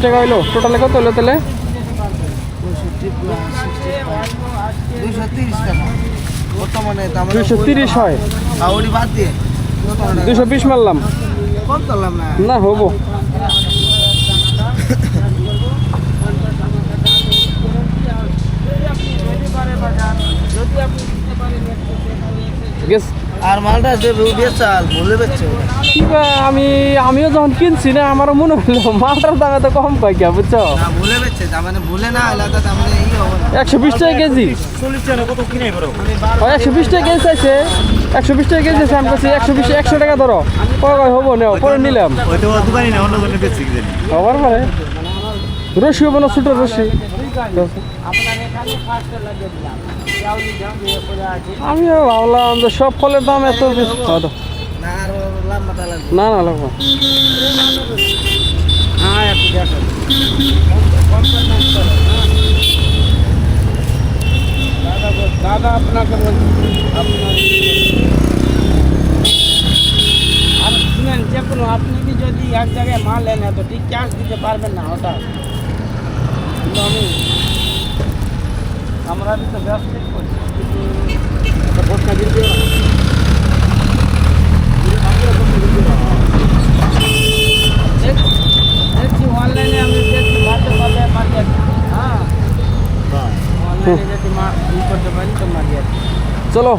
টাকা হইলো টোটালে কত হইলো তাহলে? 230 হয়। 220 মারলাম না হবো। আর মালটা বেচাল বলে বেচছে আমিও যখন কিনছি না আমারও মনে হলো মালটার দামে তো কম পাই গিয়া বুঝছো। বলে বেচছে মানে বলে না আলাদা দাম 120 টাকা কেজি। 120 টাকা কেজি চাইছে, 120 টাকা কেজি চাইছে। আমি বলছি 120 100 টাকা ধরো। কয় হবো নেও, পরে নিলাম। আবার পরে রশি হবো না, ছোট রশি। আমিও ভাবলাম যে সব ফলের দাম এত বেশি। না না লাগবো দাদা আপনাকে বলছি, আর শুনেন যে কোনো আপনি কি যদি এক জায়গায় মাল নেন তো ঠিক ক্যাশ দিতে পারবেন না হঠাৎ। কিন্তু আমরা তো ব্যবসা করছি দেখছি অনলাইনে আমি দেখছি মাঝে মাঝে মারিয়ে হ্যাঁ অনলাইনে যদি করতে পারি তো মারিয়ে। চলো।